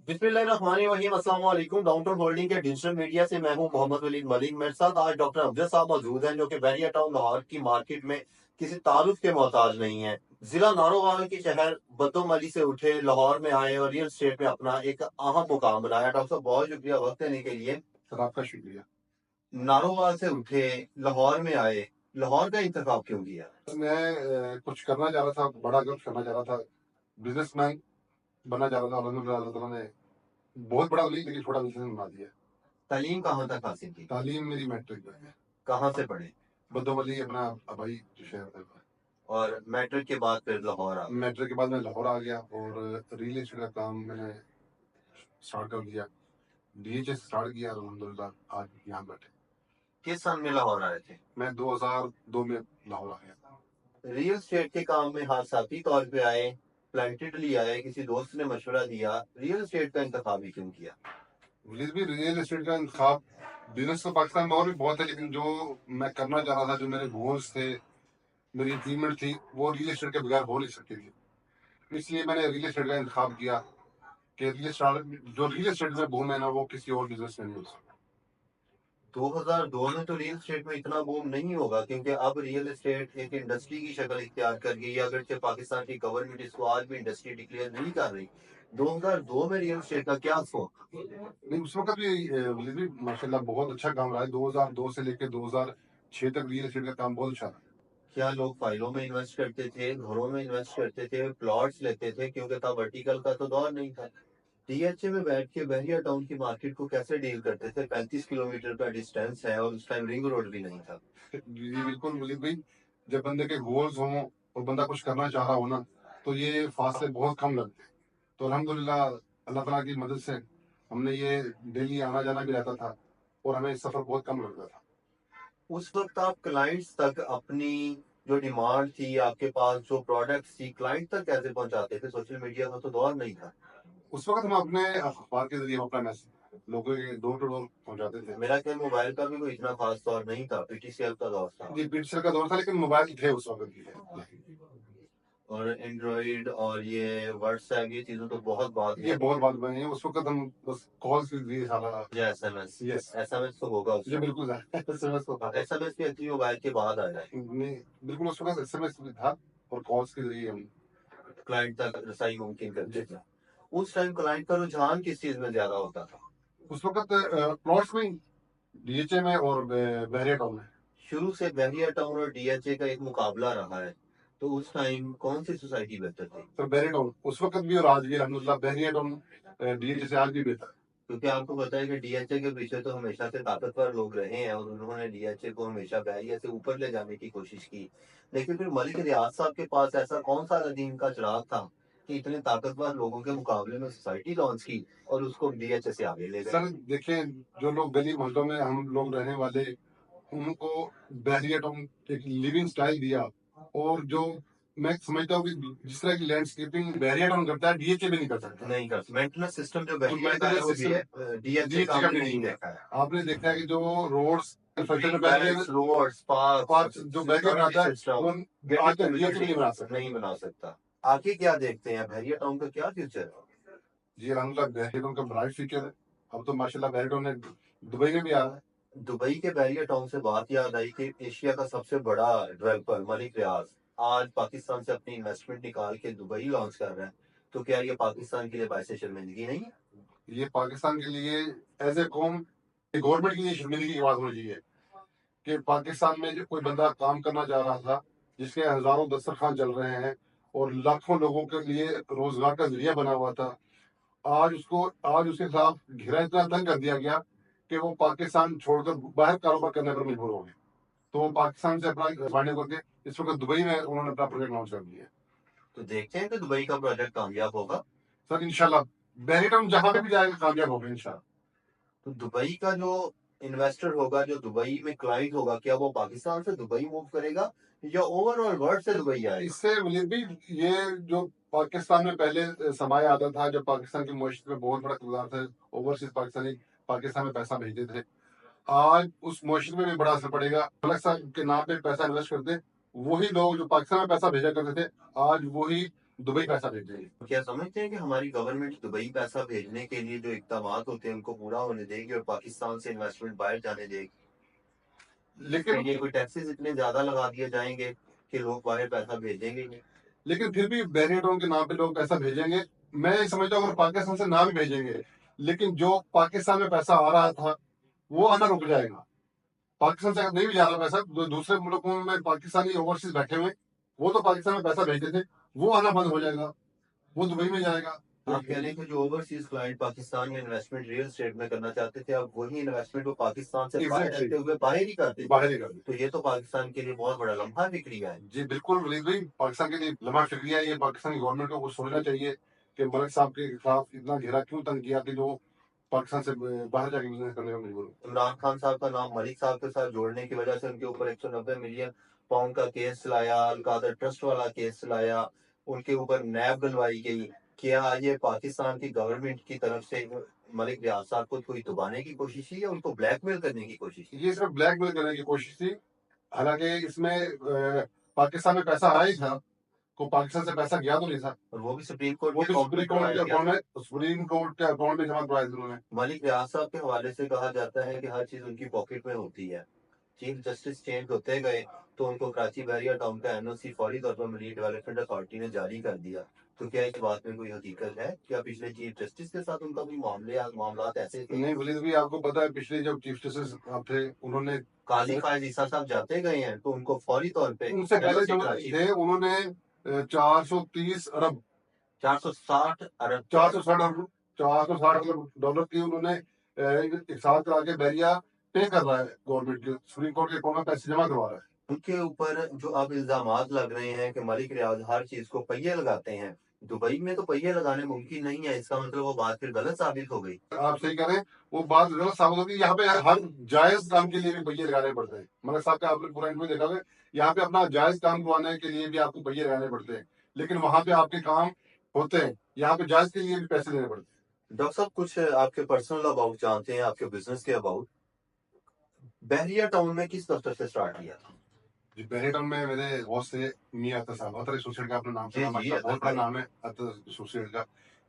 बिस्मिल्लाहिर्रहमानिर्रहीम। अस्सलाम वालेकुम। डाउनटाउन होल्डिंग के डिजिटल मीडिया से मैं हूं मोहम्मद वलीद मलिक। मेरे साथ आज डॉक्टर अफजल साहब मौजूद हैं, जो कि बैरिया टाउन लाहौर की मार्केट में किसी तारुफ के मोहताज नहीं है। जिला नारोवाल के शहर बद्दोमली से उठे, लाहौर में आए और रियल स्टेट में अपना एक अहम मुकाम बनाया। डॉक्टर साहब, बहुत शुक्रिया वक्त देने के लिए। सर आपका शुक्रिया। नारोवाल से उठे, लाहौर में आए, लाहौर का इंतखाब क्यों किया? मैं कुछ करना चाह रहा था, बड़ा कुछ करना चाह रहा था, बिजनेसमैन बनना चाह रहा था। अल्हम्दुलिल्लाह अल्लाह ताला ने बहुत बड़ा नहीं लेकिन छोटा बिजनेस बना दिया। तालीम कहाँ तक हासिल की? तालीम मेरी मैट्रिक में है। कहाँ से पढ़े? बद्दोमली अपना आबाई जो शहर है। और मैट्रिक के बाद फिर लाहौर आ गए? मैट्रिक के बाद मैं लाहौर आ गया और रियल एस्टेट का काम मैंने स्टार्ट कर दिया। DHS स्टार्ट किया और अल्हम्दुलिल्लाह आज यहाँ बैठे। किस सन में लाहौर आए थे? मैं 2002 में लाहौर आ गया। रियल स्टेट के काम में हादसाती तौर पे आए, प्लांटेडली आए, किसी दोस्त ने मशवरा दिया, रियल स्टेट का इंतखाब ही क्यों किया? भी रियल एस्टेट का इंतखाब, बिजनेस तो पाकिस्तान में और भी बहुत है, लेकिन जो मैं करना चाह रहा था, जो मेरे गोल्स थे, मेरी अचीवमेंट थी, वो रियल एस्टेट के बगैर हो नहीं सकती थी। इसलिए मैंने रियल एस्टेट का इंतखाब किया कि रियल एस्टेट में बूम है ना, वो किसी और बिजनेस में नहीं हो सकता। 2002 में तो रियल स्टेट में इतना बूम नहीं होगा, क्योंकि अब रियल एस्टेट एक इंडस्ट्री की शक्ल इख्तियार कर गई है। अगरचे पाकिस्तान की गवर्नमेंट इसको आज भी इंडस्ट्री डिक्लेयर नहीं कर रही। 2002 में रियल एस्टेट का क्या स्कोप? नहीं, उस वक्त भी माशाल्लाह बहुत अच्छा काम रहा है। 2002 से लेकर 2006 तक रियल एस्टेट का काम बहुत अच्छा रहा। क्या लोग फाइलों में इन्वेस्ट करते थे, घरों में इन्वेस्ट करते थे, प्लॉट्स लेते थे, क्योंकि तब वर्टिकल का तो दौर नहीं था। DHA में बैठ के बहरिया टाउन की मार्केट को कैसे डील करते थे? 35 किलोमीटर का डिस्टेंस है और उस टाइम रिंग रोड भी नहीं था। जी बिल्कुल मुजीब भाई, जब बंदे के गोल्स हों और बंदा कुछ करना चाह रहा हो ना, तो ये फासले बहुत कम लगते हैं। तो अल्हम्दुलिल्लाह अल्लाह ताला की मदद से हमने ये डेली आना जाना भी रहता था और हमें सफर बहुत कम लगता था। उस वक्त आप क्लाइंट्स तक अपनी जो डिमांड थी, आपके पास जो प्रोडक्ट्स थी, क्लाइंट तक कैसे पहुंचाते थे? सोशल मीडिया का तो दौर नहीं था। उस वक्त हम अपने अखबार के जरिए अपना मैसेज लोगों के डोर टू डोर पहुंचाते थे। मेरा ख्याल मोबाइल का भी कोई इतना खास दौर नहीं था, PTCL का दौर था। जी पिक्सल का दौर था, लेकिन मोबाइल थे उस वक्त भी है। और एंड्रॉइड और ये व्हाट्सएप, ये चीजों तो बहुत बाद ये में। बहुत बात बनी है। उस वक्त हम बस कॉल के लिए सारा या SMS? यस SMS तो होगा उस जी बिल्कुल SMS को था। SMS भी एक्चुअली मोबाइल के बाद आया है। नहीं बिल्कुल, उस वक्त SMS भी था और कॉल्स के जरिए हम क्लाइंट तक रसाई मुमकिन करते थे। उस टाइम क्लाइंट का रुझान किस चीज में ज्यादा होता था? उस वक्त प्लॉट्स में, DHA में और बहरिया टाउन में। शुरू से बहरिया टाउन और DHA का एक मुकाबला रहा है, तो उस टाइम कौन सी सोसाइटी बेहतर थी? तो बहरिया टाउन उस वक्त भी और आज भी अल्हम्दुलिल्लाह बहरिया टाउन DHA से आज भी बेहतर। क्योंकि आपको पता है कि DHA के पीछे तो हमेशा से ताकतवर लोग रहे हैं और उन्होंने DHA को हमेशा बहरिया से ऊपर ले जाने की कोशिश की। लेकिन फिर मलिक रियाज साहब के पास ऐसा कौन सा नदीम का चिराग था कि इतने ताकतवर लोगों के मुकाबले में सोसाइटी लॉन्च की और उसको DHA से आगे ले गए? सर देखिए, जो लोग गली मोहल्लों में हम लोग रहने वाले, उनको बहरिया टाउन एक लिविंग स्टाइल दिया। और जो मैं समझता हूँ कि जिस तरह की लैंडस्केपिंग बहरिया टाउन करता है, DHA भी नहीं कर सकता। नहीं कर, मेंटेनेंस सिस्टम जो बहरिया का है वो DHA का हमने नहीं देखा है। आपने देखा है कि जो रोड्स रोड्स, पार्क्स, जो बहरिया बनाता है वो आज तक DHA नहीं बना सकता। नहीं बना सकता। आगे क्या देखते हैं, बहरिया टाउन का क्या फ्यूचर है? जी अल्हम्दुलिल्लाह बहरिया टाउन का ब्राइट फ्यूचर है। अब तो माशाल्लाह बहरिया टाउन है, दुबई में भी आ रहा है। दुबई के बहरिया टाउन से बात याद आई कि एशिया का सबसे बड़ा डेवलपर मलिक रियाज आज पाकिस्तान से अपनी इन्वेस्टमेंट निकाल के दुबई लॉन्च कर रहा है। तो क्या ये पाकिस्तान के लिए बायस शर्मिंदगी नहीं है? ये पाकिस्तान के लिए एज ए कौम, गवर्नमेंट के लिए शर्मिंदगी की बात होनी चाहिए कि पाकिस्तान में जो कोई बंदा काम करना चाह रहा था, जिसके हजारों दस्तरखान चल रहे हैं और लाखों लोगों के लिए रोजगार का जरिया बना हुआ था, आज उसके खिलाफ घेरा इतना तंग कर दिया गया कि वो पाकिस्तान छोड़कर बाहर कारोबार करने पर मजबूर हो गए। तो वो पाकिस्तान से अपना फाइनेंस करके इस वक्त दुबई में उन्होंने अपना प्रोजेक्ट लॉन्च कर दिया। तो देखते हैं कि दुबई का प्रोजेक्ट कामयाब होगा। सर इंशाल्लाह बहरीन जहां पे भी जाएगा कामयाब होगा इंशाल्लाह। तो दुबई का जो इन्वेस्टर होगा, जो दुबई में क्लाइंट होगा, क्या वो पाकिस्तान से दुबई मूव करेगा या ओवरऑल वर्ल्ड से दुबई आएगा? इससे भी ये जो पाकिस्तान में पहले समाया आता था, जब पाकिस्तान की मुआशरत में बहुत बड़ा किरदार था, ओवरसीज पाकिस्तानी पाकिस्तान में पैसा भेजते थे, आज उस मुआशरत में भी बड़ा असर पड़ेगा। अलग के नाम पे पैसा इन्वेस्ट करते वही लोग जो पाकिस्तान में पैसा भेजा करते थे, आज वही दुबई पैसा भेज देंगे। क्या समझते हैं कि हमारी गवर्नमेंट दुबई पैसा भेजने के लिए जो इक़दामात होते हैं उनको पूरा होने देगी और पाकिस्तान से इन्वेस्टमेंट बाहर जाने देगी? इसके लेकिन लिए कोई टैक्सेस इतने ज्यादा लगा दिए जाएंगे कि लोग बाहर पैसा भेजेंगे ही नहीं? लेकिन फिर भी बैरियरों के नाम पे लोग पैसा भेजेंगे। मैं ये समझता हूँ अगर पाकिस्तान से ना भी भेजेंगे, लेकिन जो पाकिस्तान में पैसा आ रहा था वो आना रुक जाएगा। पाकिस्तान से अगर नहीं भी जा रहा पैसा, तो दूसरे मुल्कों में पाकिस्तानी ओवरसीज बैठे हुए, वो तो पाकिस्तान में पैसा भेजते थे, वो आना बंद हो जाएगा, वो दुबई में जाएगा। आप कह रहे हैं कि जो ओवरसीज क्लाइंट पाकिस्तान में इन्वेस्टमेंट रियल एस्टेट में करना चाहते थे, अब वही इन्वेस्टमेंट वो पाकिस्तान से बाहर Exactly. रहते हुए बाहर ही करते थे। बाहर ही कर तो ये तो पाकिस्तान के लिए बहुत बड़ा लम्हा फिक्रिया है। जी बिल्कुल वलीद भाई, पाकिस्तान के लिए लम्हा फिक्रिया है। ये पाकिस्तानी गवर्नमेंट को कुछ सोचना चाहिए कि मलिक साहब के खिलाफ इतना घेरा क्यों तंग किया कि जो पाकिस्तान से बाहर जाके बिजनेस करने का मजबूर हो। इमरान खान साहब का नाम मलिक साहब के साथ जोड़ने की वजह से उनके ऊपर 190 मिलियन पाउंड का केस चलाया, अलकादर ट्रस्ट वाला केस चलाया, उनके ऊपर नैब डलवाई गई। क्या ये पाकिस्तान की गवर्नमेंट की तरफ से मलिक रियाज साहब को कोई दबाने की कोशिश थी या उनको ब्लैकमेल करने की कोशिश थी? ये सिर्फ ब्लैकमेल करने की कोशिश थी। हालांकि इसमें पाकिस्तान में पैसा आया ही था, को पाकिस्तान से पैसा गया तो नहीं था, और वो भी सुप्रीम कोर्ट वो के भी अकाउंट में करवाया गया था। सुप्रीम कोर्ट के अकाउंट में जमा करवाया उन्होंने। मलिक रियाज साहब के हवाले से कहा जाता है कि हर चीज उनकी पॉकेट में होती है। चीफ जस्टिस चेंज होते गए तो उनको कराची बहरिया टाउन का एनओसी फौरी तौर पर मरीन डेवलपमेंट अथॉरिटी ने जारी कर दिया। तो क्या इस बात में कोई हकीकत है? क्या पिछले चीफ जस्टिस के साथ उनका कोई मामला ऐसे थे? नहीं वलीद भी, आपको पता है पिछले जब चीफ जस्टिस थे उन्होंने काजी फायज ईसा साहब जाते गए हैं तो उनको फौरी तौर पे उनसे पहले NOC जो कराची थे उन्होंने 430 अरब 460 अरब 460 अरब 460 अरब डॉलर की उन्होंने एक साथ करा के बहरिया पे कर रहा है गवर्नमेंट के, सुप्रीम कोर्ट के अकाउंट में पैसे जमा करवा रहा है। उनके ऊपर जो अब इल्जामात लग रहे हैं कि मलिक रियाज हर चीज को पहिए लगाते हैं, दुबई में तो पहिए लगाने मुमकिन नहीं है, इसका मतलब वो बात फिर गलत साबित हो गई। आप सही कह रहे हैं, वो बात गलत साबित होती है। यहाँ पे हर जायज काम के लिए भी पहिए लगाने पड़ते हैं। मलिक साहब का आपने पूरा इंटरव्यू देखा है, यहाँ पे अपना जायज काम करवाने के लिए भी आपको पहिए लगाने पड़ते हैं, लेकिन वहां पे आपके काम होते हैं, यहाँ पे जायज के लिए भी पैसे देने पड़ते हैं। डॉक्टर साहब कुछ आपके पर्सनल अबाउट जानते हैं, आपके बिजनेस के अबाउट। बहरिया टाउन में किस दफ्तर से स्टार्ट किया था? जी बहरी टाउन में मेरे बॉस से मियां अतर साहब, अतर एसोसिएट का अपना नाम जी सुना, जी, माशा बहुत बड़ा नाम है अतर एसोसिएट का,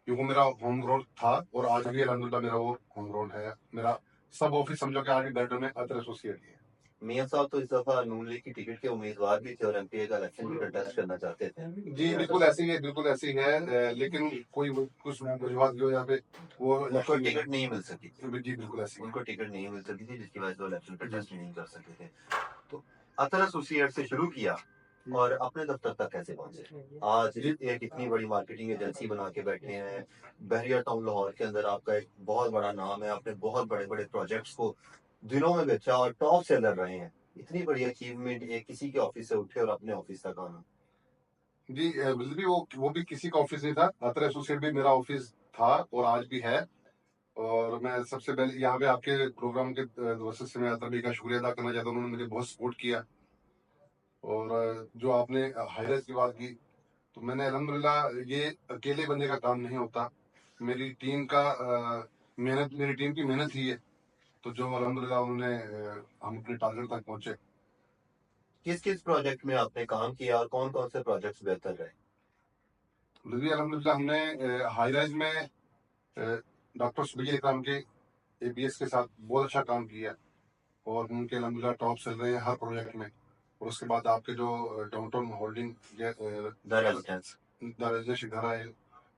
क्योंकि मेरा होम ग्राउंड था और आज भी अलहमदुलिल्लाह मेरा वो होम ग्राउंड है। मेरा सब ऑफिस समझो कि आज बहरी टाउन में अतर एसोसिएट ही है। मियां साहब तो इस दफा नून लीग की टिकट के उम्मीदवार भी थे और एमपीए का इलेक्शन भी कंटेस्ट करना चाहते थे। जी बिल्कुल ऐसे ही है, बिल्कुल ऐसे ही है, लेकिन कोई कुछ वजूहत की वजह पे वो उनको टिकट नहीं मिल सकी थी। जी बिल्कुल ऐसे ही है। उनको टिकट नहीं मिल सकी थी जिसकी वजह से वो इलेक्शन कंटेस्ट नहीं कर सके थे। तो अतर एसोसिएट से शुरू किया और अपने दफ्तर तक कैसे पहुंचे? आज एक इतनी बड़ी मार्केटिंग एजेंसी बना के बैठे हैं। बहरिया टाउन लाहौर के अंदर आपका एक बहुत बड़ा नाम है, आपने बहुत बड़े बड़े प्रोजेक्ट्स को दिनों में बेचा और टॉप सेलर रहे हैं। इतनी बड़ी अचीवमेंट एक किसी के ऑफिस से उठे और अपने ऑफिस तक आना। जी भी वो भी किसी का ऑफिस नहीं था, अतर एसोसिएट भी मेरा ऑफिस था और आज भी है। और मैं सबसे पहले यहाँ पे आपके प्रोग्राम के वजह से मैं अतर भाई का शुक्रिया अदा करना चाहता हूँ, उन्होंने मुझे बहुत सपोर्ट किया। और जो आपने हाईराइज की बात की, तो मैंने अल्हम्दुलिल्लाह, ये अकेले बंदे का काम नहीं होता, मेरी टीम का मेहनत, मेरी टीम की मेहनत ही है, तो जो अल्हम्दुलिल्लाह उन्होंने हम अपने टारगेट तक पहुंचे। किस किस प्रोजेक्ट में आपने काम किया और कौन कौन से प्रोजेक्ट्स बेहतर रहे? रजी अल्हम्दुलिल्लाह हमने हाई राइज में डॉक्टर सुबैर इकराम के एपीएस के साथ बहुत अच्छा काम किया और उनके अल्हम्दुलिल्लाह टॉप चल रहे हैं हर प्रोजेक्ट में। और उसके बाद आपके जो डाउनटाउन होल्डिंग दरजेश घर आए,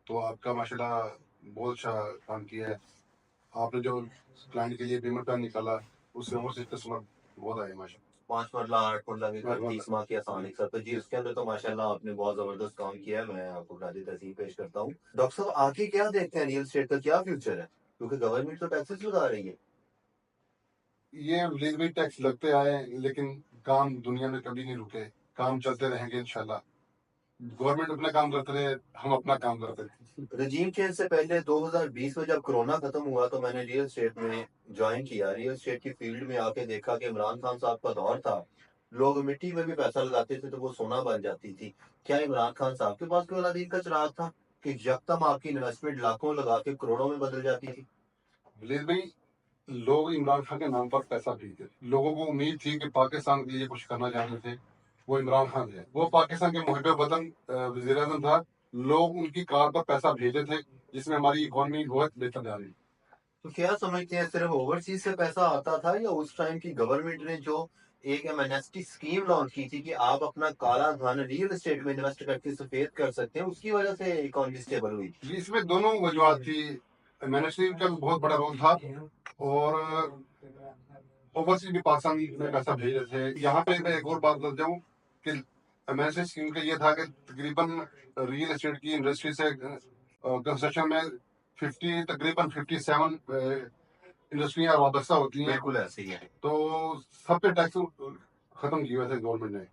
तो आपका माशाल्लाह बहुत अच्छा काम किया है। आपने जो क्लाइंट के लिए पेमेंट प्लान निकाला, उससे और से कस्टमर बहुत आए माशा। 5 मरला 8 मरला के घर 30 माह की आसान एक साथ, तो जी उसके अंदर तो माशाल्लाह आपने बहुत जबरदस्त काम किया है। मैं आपको खादी तहसीन पेश करता हूँ। डॉक्टर साहब आगे क्या देखते हैं, रियल एस्टेट का क्या फ्यूचर है? क्योंकि गवर्नमेंट तो टैक्सेस लगा रही है। ये लेजरी टैक्स लगते आए, लेकिन काम दुनिया में कभी नहीं रुके, काम चलते रहेंगे इंशाल्लाह। गवर्नमेंट अपना काम करते रहे, हम अपना काम करते रहे। रजीम चेंज से पहले 2020 में जब कोरोना खत्म हुआ तो मैंने रियल एस्टेट में ज्वाइन किया। रियल एस्टेट की फील्ड में आके देखा कि इमरान खान साहब का दौर था, लोग मिट्टी में भी पैसा लगाते थे तो वो सोना बन जाती थी। क्या इमरान खान साहब के पास कोई अलादीन का चिराग था कि यकदम आपकी इन्वेस्टमेंट लाखों लगा के करोड़ों में बदल जाती थी? विलेज भाई, लोग इमरान खान के नाम पर पैसा भेजते थे, लोगों को उम्मीद थी कि पाकिस्तान के लिए कुछ करना चाहते थे, वो इमरान खान है, वो पाकिस्तान के मुहिब वतन वजीर आजम था, लोग उनकी कार पर पैसा भेजते थे, जिसमें हमारी इकोनॉमी बहुत बेहतर जा रही है। तो क्या समझते हैं, सिर्फ ओवरसीज से पैसा आता था, या उस टाइम की गवर्नमेंट ने जो एक एमएनएसटी स्कीम लॉन्च की थी कि आप अपना काला धन रियल एस्टेट में इन्वेस्ट करके सफेद कर सकते हैं, उसकी वजह से इकोनॉमी स्टेबल हुई? जी, इसमें दोनों वजूहत थी। मिनिस्ट्री का भी बहुत बड़ा रोल था, और ओवरसीज भी पाकिस्तान में पैसा भेज रहे थे। यहाँ पे मैं एक और बात बता जाऊँ कि मिनिस्ट्री स्कीम का ये था कि तकरीबन रियल एस्टेट की इंडस्ट्री से कंस्ट्रक्शन में तकरीबन 57 इंडस्ट्रियाँ वाबस्ता होती हैं, बिल्कुल ऐसे ही है। तो सब पे टैक्स खत्म किए हुए थे गवर्नमेंट ने,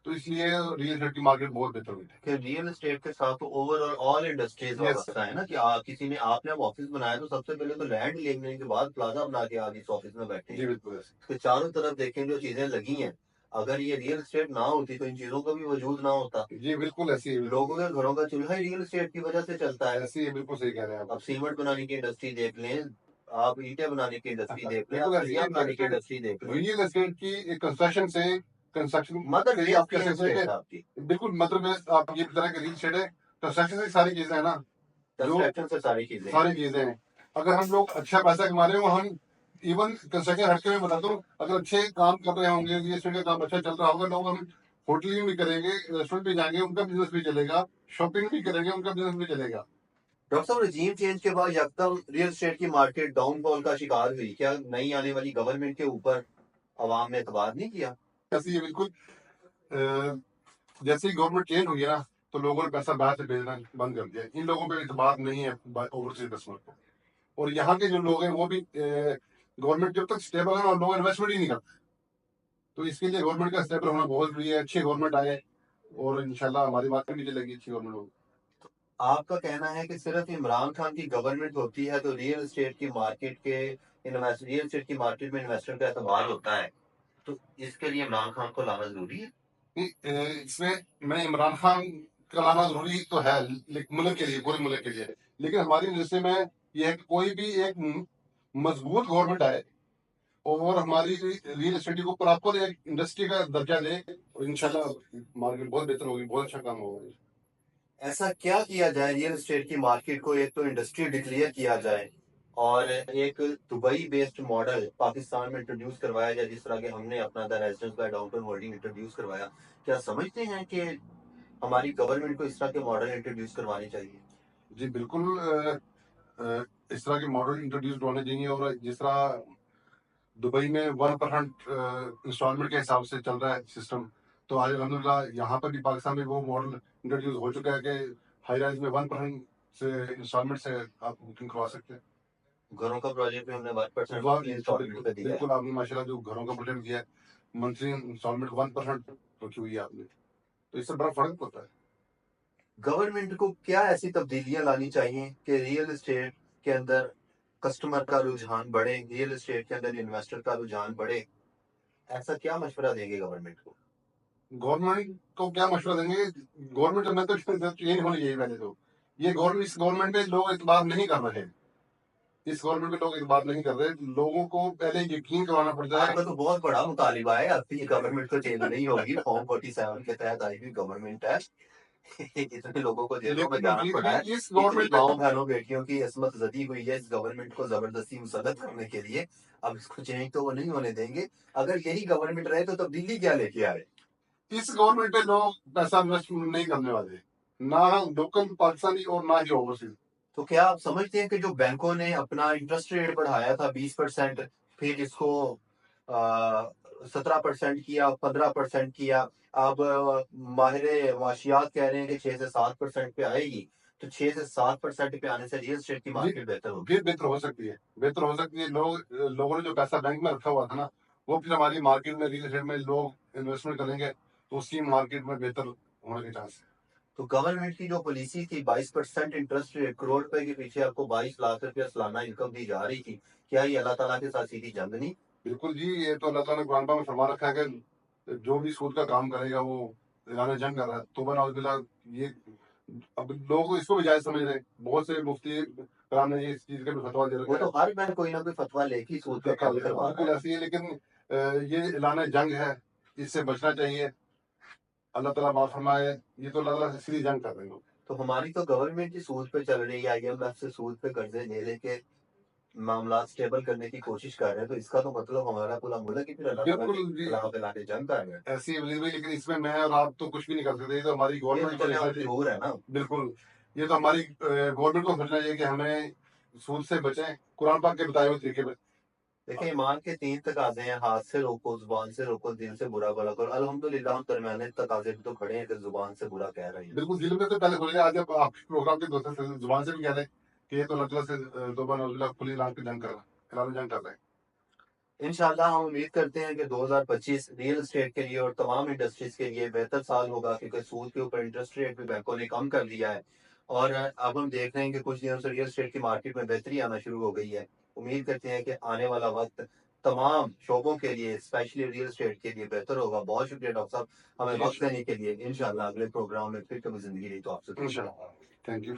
तो इसलिए रियल एस्टेट की मार्केट बहुत बेहतर हुई थी। कि रियल एस्टेट के साथ तो ओवरऑल ऑल इंडस्ट्रीज यस वाबस्ता है ना, कि किसी ने आपने अब ऑफिस बनाया तो सबसे पहले तो लैंड लेने के बाद प्लाजा बना के आप इस ऑफिस में बैठे जी हैं। बिल्कुल ऐसे। इसके चारों तरफ देखें जो चीजें लगी हैं, अगर ये रियल एस्टेट ना होती तो इन चीजों का भी वजूद ना होता। जी बिल्कुल ऐसी है, लोगों के घरों का चूल्हा ही रियल एस्टेट की वजह से चलता है। ऐसी है, बिल्कुल सही कह रहे हैं आप। अब सीमेंट बनाने की इंडस्ट्री देख लें, आप ईंटें बनाने की इंडस्ट्री देख लें, बिल्कुल आप ऐसी सरिया है। बनाने की इंडस्ट्री देख लें। रियल एस्टेट की कंस्ट्रक्शन मदर से ही बेस आप कह रियल सकते हैं एस्टेट कि है आपकी। बिल्कुल मतलब में आप ये बता रहे हैं कि रियल एस्टेट है, कंस्ट्रक्शन से सारी चीजें हैं ना, जो कंस्ट्रक्शन से सारी चीजें हैं। सारी चीजें हैं। अगर हम लोग अच्छा पैसा कमा रहे हो, हम इवन कंस्ट्रक्शन हट के मैं बताता हूँ, अगर अच्छे काम कर रहे होंगे, रियल एस्टेट का काम अच्छा चल रहा होगा, लोग हम होटलिंग भी करेंगे, रेस्टोरेंट भी जाएंगे, उनका बिजनेस भी चलेगा, शॉपिंग भी करेंगे, उनका बिजनेस भी चलेगा। डॉक्टर साहब, रजीम चेंज के बाद यकदम रियल एस्टेट की मार्केट डाउनफॉल का शिकार हुई, क्या नई आने वाली गवर्नमेंट के ऊपर अवाम ने एतबार नहीं किया? ऐसे ये बिल्कुल जैसे ही गवर्नमेंट चेंज हुई है ना, तो लोगों ने पैसा बाहर से भेजना बंद कर दिया। इन लोगों पे इतबार नहीं है ओवरसीज कस्टमर को, और यहाँ के जो लोग हैं वो भी गवर्नमेंट जब तक स्टेबल है ना, लोग इन्वेस्टमेंट ही नहीं करते। तो इसके लिए गवर्नमेंट का स्टेबल होना बहुत जरूरी है। अच्छी गवर्नमेंट आए और इंशाल्लाह हमारी मार्केट भी चलेगी, अच्छी गवर्नमेंट होगी। आपका कहना है कि सिर्फ इमरान खान की गवर्नमेंट होती है तो रियल एस्टेट की मार्केट के रियल एस्टेट की मार्केट में इन्वेस्टर का एतबार होता है, तो इसके लिए इमरान खान को लाना जरूरी है? इसमें मैं इमरान खान का लाना जरूरी तो है, लेकिन मुल्क के लिए, पूरे मुल्क के लिए। लेकिन हमारी इंडस्ट्री में यह है कि कोई भी एक मजबूत गवर्नमेंट आए और हमारी रियल एस्टेट को प्रॉपर एक इंडस्ट्री का दर्जा दे, और इंशाल्लाह मार्केट बहुत बेहतर होगी, बहुत अच्छा काम होगा। ऐसा क्या किया जाए रियल एस्टेट की मार्केट को एक तो इंडस्ट्री डिक्लेयर किया जाए, और एक दुबई बेस्ड मॉडल पाकिस्तान में इंट्रोड्यूस करवाया जाए, जिस तरह के हमने अपना the residence by downtown holding introduce करवाया। क्या समझते हैं कि हमारी गवर्नमेंट को इस तरह के मॉडल इंट्रोड्यूस करवाने चाहिए? जी बिल्कुल, इस तरह के मॉडल इंट्रोड्यूस होने चाहिए। और जिस तरह दुबई में 1% इंस्टॉलमेंट के हिसाब से चल रहा है सिस्टम, तो आज अलहमदिल्ला यहाँ पर भी पाकिस्तान में वो मॉडल इंट्रोड्यूस हो चुका है कि हाई राइज में 1% से इंस्टॉलमेंट से आप बुकिंग करवा सकते हैं। घरों का प्रोजेक्ट में हमने 1% इंस्टॉलमेंट पे दिया है। बिल्कुल आपने माशाल्लाह जो घरों का प्रोजेक्ट दिया है, मंथली इंस्टॉलमेंट 1% रखी हुई है आपने, तो इससे बड़ा फर्क पड़ता है। गवर्नमेंट को क्या ऐसी तब्दीलियां लानी चाहिए कि रियल एस्टेट के अंदर कस्टमर का रुझान बढ़े, रियल एस्टेट के अंदर इन्वेस्टर का रुझान बढ़े? ऐसा क्या मशवरा देंगे गवर्नमेंट को? गवर्नमेंट को क्या मशवरा देंगे? गवर्नमेंट में तो चेंज होनी चाहिए पहले तो। ये गवर्नमेंट, इस गवर्नमेंट पे लोग इतबार नहीं कर रहे, इस गवर्नमेंट पे लोग इतबार नहीं कर रहे। लोगों को पहले यकीन करवाना पड़ता है। आपका तो बहुत बड़ा मुतालिबा है, आपकी गवर्नमेंट तो चेंज नहीं होगी, फॉर्म 47 के तहत आई हुई गवर्नमेंट है। इतने लोगों को जेलों में जाना पड़ा है, इस इतनी गवर्नमेंट गाँव बहनों बेटियों की इसमत जदी हुई है इस गवर्नमेंट को जबरदस्ती मुसल्लत करने के लिए। अब इसको चेंज तो वो नहीं होने देंगे। अगर यही गवर्नमेंट रहे तो तब्दीली क्या लेके आए? इस गवर्नमेंट पे लोग पैसा इन्वेस्ट नहीं करने वाले, ना लोकल पाकिस्तानी और ना ही ओवरसीज। तो क्या आप समझते हैं कि जो बैंकों ने अपना इंटरेस्ट रेट बढ़ाया था 20%, फिर इसको 17% किया, 15% किया, अब माहिर माशियात कह रहे हैं कि 6 से 7% पे आएगी, तो 6 से 7% पे आने से रियल एस्टेट की मार्केट बेहतर होगी? फिर बेहतर हो सकती है, बेहतर हो सकती है। लोगों ने जो पैसा बैंक में रखा हुआ था ना, वो फिर हमारी मार्केट में, रियल एस्टेट में लोग इन्वेस्टमेंट करेंगे, तो उसकी मार्केट में बेहतर होने के चांस है। तो गवर्नमेंट की जो पॉलिसी थी 22% इंटरेस्ट रेट, करोड़ रुपए के पीछे आपको 22 लाख रुपया सालाना इनकम दी जा रही थी, क्या ये अल्लाह ताला के साथ सीधी जंग नहीं? बिल्कुल जी, ये तो अल्लाह ताला ने कुरान पाक में फरमा रखा है कि जो भी सूद का काम करेगा वो ऐलान जंग कर रहा है। तौबा नाउज़ुबिल्लाह। ये अब लोग इसको भी जायज समझ रहे हैं। बहुत से मुफ्ती कराम ने ये इस चीज का भी फतवा दे वो रखा तो हर बैंक कोई ना कोई फतवा लेके ही सूद का काम है। करवा रहा बिल्कुल है। ऐसी है, लेकिन ये ऐलान जंग है, इससे बचना चाहिए। अल्लाह ताला माफ फरमाए, ये तो अल्लाह ताला से सीधी जंग कर रहे हैं लोग। تو ہماری تو گورنمنٹ کی سود پہ چل رہی ہے, IMF سے سود پہ قرضے لے لے کے معاملات سٹیبل کرنے کی کوشش کر رہے ہیں, تو اس کا تو مطلب ہمارا پورا ملک ہی پھر اللہ تعالیٰ کی بالکل جی خلاف پھیلا کے جنگ کر رہے ہیں. ایسی ہے وزیر بھائی, لیکن اس میں اور آپ تو کچھ بھی نہیں کر سکتے, یہ تو ہماری یہ گورنمنٹ تو کو دیکھنا چلے چاہیے. ضرور ہے نا. بالکل, یہ تو ہماری گورنمنٹ کو سمجھنا چاہیے کہ ہمیں سود سے بچیں قرآن پاک کے بتائے ہوئے طریقے پہ. دیکھیں ایمان کے 3 تقاضے ہیں, ہاتھ سے روکو, زبان سے روکو, دل سے برا بھلا کرو. الحمدللہ ہم درمیانے تقاضے بھی تو کھڑے ہیں کہ زبان سے برا کہہ رہے ہیں. بالکل, دل میں تو پہلے کھولے, آج آپ پروگرام کے دوسرے زبان سے بھی کہہ رہے ہیں کہ یہ تو اللہ تعالیٰ سے توبہ نعوذ باللہ کھلی رات کی جنگ کر رہا ہے, اعلان جنگ کر رہے ہیں. انشاءاللہ ہم امید کرتے ہیں کہ 2025 ریئل اسٹیٹ کے لیے اور تمام انڈسٹریز کے لیے بہتر سال ہوگا, کیونکہ سود کے اوپر انٹرسٹ ریٹ بھی بینکوں نے کم کر دیا ہے, اور اب ہم دیکھ رہے ہیں کہ کچھ دنوں سے ریئل اسٹیٹ کی مارکیٹ میں بہتری آنا شروع ہو گئی ہے. امید کرتے ہیں کہ آنے والا وقت تمام شعبوں کے لیے اسپیشلی ریئل اسٹیٹ کے لیے بہتر ہوگا. بہت شکریہ ڈاکٹر صاحب ہمیں جی وقت دینے کے لیے. انشاءاللہ اگلے پروگرام میں پھر کبھی زندگی رہی تو آپ سے انشاءاللہ. Thank you.